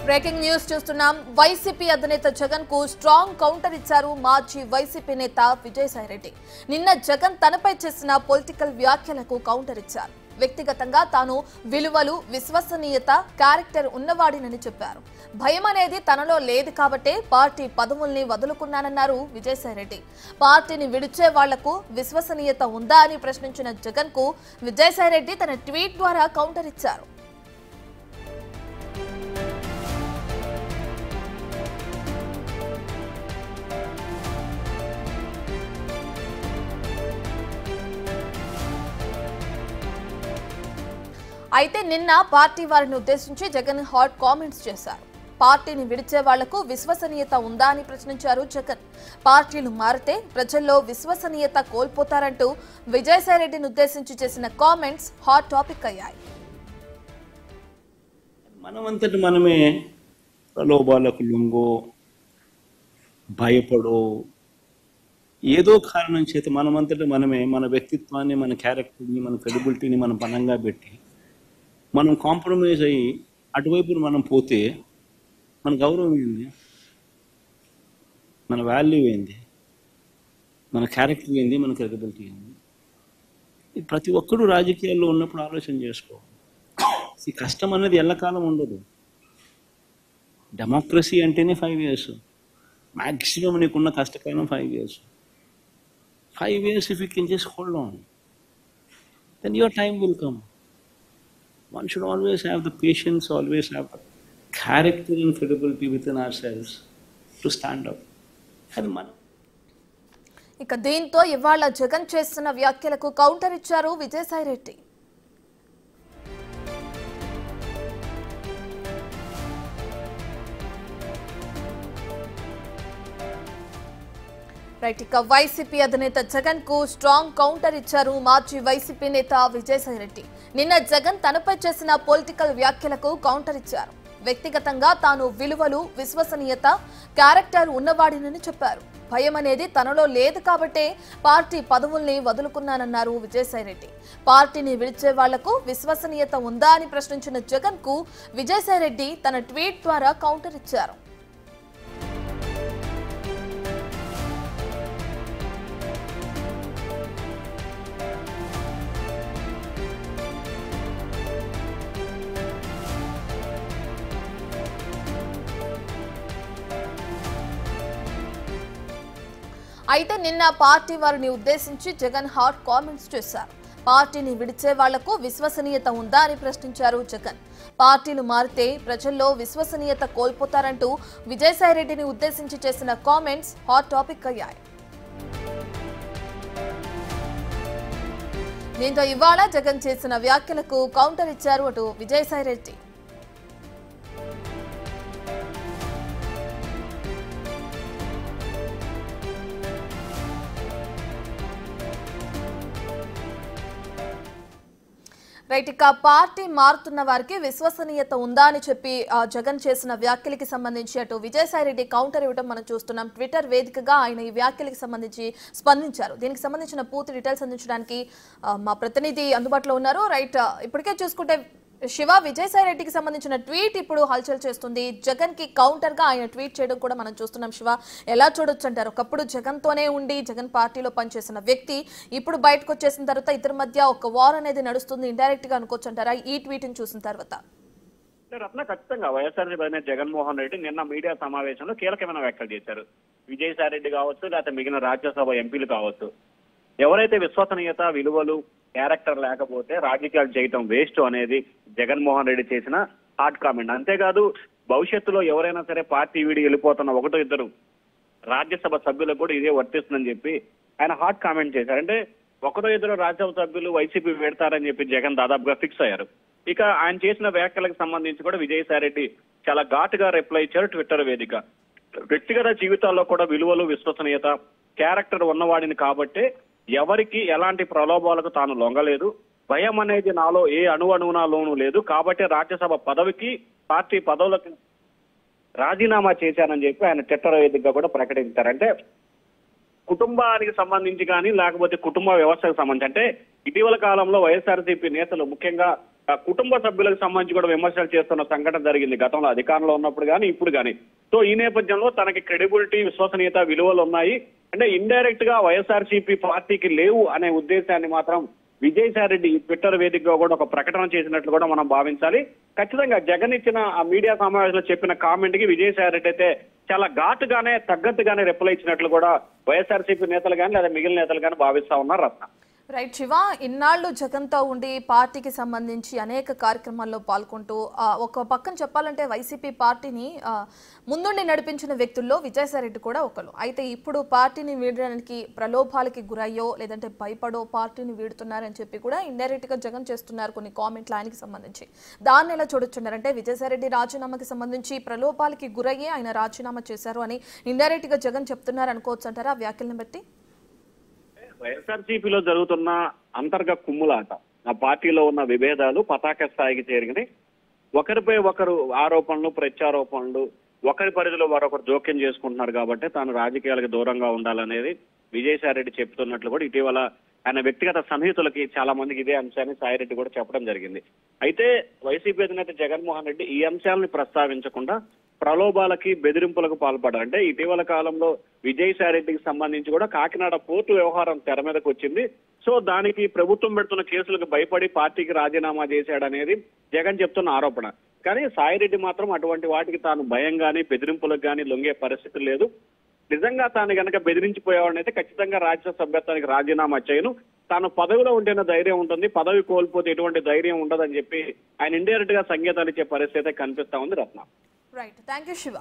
Breaking news చూస్తున్నాం. YCP అధినేత జగన్ కు స్ట్రాంగ్ కౌంటర్ ఇచ్చారు మాజీ వైసీపీ నేత విజయసాయిరెడ్డి. నిన్న జగన్ తనపై చేసిన పొలిటికల్ వ్యాఖ్యలకు కౌంటర్ ఇచ్చారు. వ్యక్తిగతంగా తాను విలువలు, విశ్వసనీయత, క్యారెక్టర్ ఉన్నవాడినని చెప్పారు. భయం అనేది తనలో లేదు కాబట్టే పార్టీ పదవుల్ని వదులుకున్నానన్నారు విజయసాయిరెడ్డి. పార్టీని విడిచే వాళ్లకు విశ్వసనీయత ఉందా అని ప్రశ్నించిన జగన్ కు విజయసాయిరెడ్డి తన ట్వీట్ ద్వారా కౌంటర్ ఇచ్చారు. అయితే నిన్న పార్టీ వారిని ఉద్దేశించి జగన్ హాట్ కామెంట్స్ చేశారు. పార్టీని విడిచే వాళ్లకు విశ్వసనీయత ఉందా అని ప్రశ్నించారు జగన్. పార్టీలు మారితే ప్రజల్లో విశ్వసనీయత కోల్పోతారంటూ విజయసాయిరెడ్డిని ఉద్దేశించి చేసిన కామెంట్స్ హాట్ టాపిక్ అయ్యాయి. మనమంతటి మనమే ప్రలోభాలకు లొంగో, భయపడో, ఏదో కారణం చేత మనమంతటి మనమే మన వ్యక్తిత్వాన్ని, మన క్యారెక్టర్ని, మన క్రెడిబిలిటీని మనం పనంగా పెట్టి మనం కాంప్రమైజ్ అయ్యి అటువైపు మనం పోతే మన గౌరవం ఏంది, మన వాల్యూ ఏంది, మన క్యారెక్టర్ ఏంది, మన క్రెడిబిలిటీ ఏంది? ప్రతి ఒక్కరూ రాజకీయాల్లో ఉన్నప్పుడు ఆలోచన చేసుకోవాలి. ఈ కష్టం అనేది ఎల్లకాలం ఉండదు. డెమోక్రసీ అంటేనే 5 years. మ్యాక్సిమం నీకున్న కష్టకాలం 5 years. 5 years if you can just hold on, then your time will come. One should always have the patience, always have the character and credibility within ourselves to stand up. అది మనం. ఇక దీంతో ఇవాళ జగన్ చేస్తున్న వ్యాఖ్యలకు counter ఇచ్చారు Vijayasai Reddy. Right, ఇక YCP అధినేత జగన్ కు స్ట్రాంగ్ కౌంటర్ ఇచ్చారు మాజీ వైసీపీ నేత విజయసాయిరెడ్డి. నిన్న జగన్ తనపై చేసిన పొలిటికల్ వ్యాఖ్యలకు కౌంటర్ ఇచ్చారు. వ్యక్తిగతంగా తాను విలువలు, విశ్వసనీయత, క్యారెక్టర్ ఉన్నవాడినని చెప్పారు. భయం అనేది తనలో లేదు కాబట్టే పార్టీ పదవుల్ని వదులుకున్నానన్నారు విజయసాయిరెడ్డి. పార్టీని విడిచే వాళ్లకు విశ్వసనీయత ఉందా అని ప్రశ్నించిన జగన్ కు విజయసాయిరెడ్డి తన ట్వీట్ ద్వారా కౌంటర్ ఇచ్చారు. అయితే నిన్న పార్టీ వారిని ఉద్దేశించి జగన్ హాట్ కామెంట్స్ చేశారు. పార్టీని విడిచే వాళ్లకు విశ్వసనీయత ఉందా అని ప్రశ్నించారు జగన్. పార్టీలు మారితే ప్రజల్లో విశ్వసనీయత కోల్పోతారంటూ విజయసాయిరెడ్డిని ఉద్దేశించి చేసిన కామెంట్స్ హాట్ టాపిక్ అయ్యాయి. దీంతో ఇవాళ జగన్ చేసిన వ్యాఖ్యలకు కౌంటర్ ఇచ్చారు అటు విజయసాయిరెడ్డి. రైట్, ఇక పార్టీ మారుతున్న వారికి విశ్వసనీయత ఉందా అని చెప్పి జగన్ చేసిన వ్యాఖ్యలకి సంబంధించి అటు విజయసాయిరెడ్డి కౌంటర్ ఇవ్వడం మనం చూస్తున్నాం. ట్విట్టర్ వేదికగా ఆయన ఈ వ్యాఖ్యలకి సంబంధించి స్పందించారు. దీనికి సంబంధించిన పూర్తి డీటెయిల్స్ అందించడానికి మా ప్రతినిధి అందుబాటులో ఉన్నారు. రైట్, ఇప్పటికే చూసుకుంటే శివ, విజయసాయిరెడ్డికి సంబంధించిన ట్వీట్ ఇప్పుడు హల్చల్ చేస్తుంది. జగన్ కి కౌంటర్ గా ఆయన ట్వీట్ చేయడం కూడా మనం చూస్తున్నాం. శివ, ఎలా చూడొచ్చు అంటారు? ఒకప్పుడు జగన్ తోనే ఉండి జగన్ పార్టీలో పనిచేసిన వ్యక్తి ఇప్పుడు బయటకు వచ్చేసిన తర్వాత ఇద్దరి మధ్య ఒక వార్ అనేది నడుస్తుంది, ఇండైరెక్ట్ గా అనుకోవచ్చు అంటారా ఈ ట్వీట్ ని చూసిన తర్వాత? రత్న, ఖచ్చితంగా వైఎస్ఆర్సీపీ జగన్మోహన్ రెడ్డి నిన్న మీడియా సమావేశంలో కీలకమైన వ్యాఖ్యలు చేశారు. విజయసాయిరెడ్డి కావచ్చు, లేకపోతే మిగిలిన రాజ్యసభ ఎంపీలు కావచ్చు, ఎవరైతే విశ్వసనీయత, విలువలు, క్యారెక్టర్ లేకపోతే రాజకీయాలు చేయటం వేస్ట్ అనేది జగన్మోహన్ రెడ్డి చేసిన హాట్ కామెంట్. అంతేకాదు, భవిష్యత్తులో ఎవరైనా సరే పార్టీ వీడి వెళ్ళిపోతున్న 1-2 రాజ్యసభ సభ్యులకు కూడా ఇదే వర్తిస్తుందని చెప్పి ఆయన హాట్ కామెంట్ చేశారు. అంటే 1-2 రాజ్యసభ సభ్యులు వైసీపీ పెడతారని చెప్పి జగన్ దాదాపుగా ఫిక్స్ అయ్యారు. ఇక ఆయన చేసిన వ్యాఖ్యలకు సంబంధించి కూడా విజయసాయిరెడ్డి చాలా ఘాటుగా రిప్లై ఇచ్చారు ట్విట్టర్ వేదిక. వ్యక్తిగత జీవితాల్లో కూడా విలువలు, విశ్వసనీయత, క్యారెక్టర్ ఉన్నవాడిని కాబట్టే ఎవరికి ఎలాంటి ప్రలోభాలకు తాను లొంగలేదు. భయం అనేది నాలో ఏ అణువునాలోనూ లేదు కాబట్టి రాజ్యసభ పదవికి, పార్టీ పదవులకు రాజీనామా చేశానని చెప్పి ఆయన ట్విట్టర్ వేదికగా కూడా ప్రకటించారు. అంటే కుటుంబానికి సంబంధించి కానీ లేకపోతే కుటుంబ వ్యవస్థకు సంబంధించి, అంటే ఇటీవల కాలంలో వైఎస్ఆర్సీపీ నేతలు ముఖ్యంగా కుటుంబ సభ్యులకు సంబంధించి కూడా విమర్శలు చేస్తున్న సంఘటన జరిగింది గతంలో అధికారంలో ఉన్నప్పుడు కానీ ఇప్పుడు కానీ. సో ఈ నేపథ్యంలో తనకి క్రెడిబిలిటీ, విశ్వసనీయత, విలువలు ఉన్నాయి అంటే ఇండైరెక్ట్ గా వైఎస్ఆర్సీపీ పార్టీకి లేవు అనే ఉద్దేశాన్ని మాత్రం విజయసాయి రెడ్డి ట్విట్టర్ వేదికగా కూడా ఒక ప్రకటన చేసినట్లు కూడా మనం భావించాలి. ఖచ్చితంగా జగన్ ఇచ్చిన ఆ మీడియా సమావేశంలో చెప్పిన కామెంట్ కి విజయసాయి రెడ్డి అయితే చాలా ఘాటుగానే, తగ్గట్టుగానే రిప్లై ఇచ్చినట్లు కూడా వైఎస్ఆర్సీపీ నేతలు కానీ లేదా మిగిలిన నేతలు కానీ భావిస్తా ఉన్నారు. రత్న రైట్ శివ, ఇన్నాళ్ళు జగన్తో ఉండి పార్టీకి సంబంధించి అనేక కార్యక్రమాల్లో పాల్గొంటూ ఒక పక్కన చెప్పాలంటే వైసీపీ పార్టీని ముందుండి నడిపించిన వ్యక్తుల్లో విజయసాయి రెడ్డి కూడా ఒకరు. అయితే ఇప్పుడు పార్టీని వీడడానికి ప్రలోభాలకి గురయ్యో లేదంటే భయపడో పార్టీని వీడుతున్నారని చెప్పి కూడా ఇండైరెక్ట్ గా జగన్ చేస్తున్నారు కొన్ని కామెంట్లు ఆయనకి సంబంధించి. దాన్ని ఎలా చూడొచ్చున్నారంటే విజయసాయి రెడ్డి రాజీనామాకి సంబంధించి ప్రలోభాలకి గురయ్యే ఆయన రాజీనామా చేశారు అని ఇండైరెక్ట్ గా జగన్ చెప్తున్నారు అనుకోవచ్చు అంటారా ఆ వ్యాఖ్యలను బట్టి? వైఎస్ఆర్సీపీలో జరుగుతున్న అంతర్గత కుమ్ములాట, ఆ పార్టీలో ఉన్న విభేదాలు పతాక స్థాయికి చేరిగినాయి. ఒకరిపై ఒకరు ఆరోపణలు, ప్రత్యారోపణలు, ఒకరి పరిధిలో మరొకరు జోక్యం చేసుకుంటున్నారు కాబట్టి తాను రాజకీయాలకు దూరంగా ఉండాలనేది విజయసాయి రెడ్డి చెప్తున్నట్లు కూడా ఇటీవల ఆయన వ్యక్తిగత సన్నిహితులకి చాలా మందికి ఇదే అంశాన్ని సాయిరెడ్డి కూడా చెప్పడం జరిగింది. అయితే వైసీపీ అధినేత జగన్మోహన్ రెడ్డి ఈ అంశాలను ప్రస్తావించకుండా ప్రలోభాలకి, బెదిరింపులకు పాల్పడారు. అంటే ఇటీవల కాలంలో విజయసాయి రెడ్డికి సంబంధించి కూడా కాకినాడ పోర్టు వ్యవహారం తెర మీదకు వచ్చింది. సో దానికి ప్రభుత్వం పెడుతున్న కేసులకు భయపడి పార్టీకి రాజీనామా చేశాడనేది జగన్ చెప్తున్న ఆరోపణ. కానీ సాయిరెడ్డి మాత్రం అటువంటి వాటికి తాను భయం గానీ, బెదిరింపులకు గానీ లొంగే పరిస్థితి లేదు. నిజంగా తాను గనక బెదిరించిపోయేవాడినైతే ఖచ్చితంగా రాజ్యసభ సభ్యత్వానికి రాజీనామా చేయను, తాను పదవిలో ఉంటేనే ధైర్యం ఉంటుంది, పదవి కోల్పోతే ఎటువంటి ధైర్యం ఉండదని చెప్పి ఆయన ఇండైరెక్ట్ గా సంకేతాలు ఇచ్చే పరిస్థితి కనిపిస్తా ఉంది. రత్న రైట్, థ్యాంక్ యూ శివ.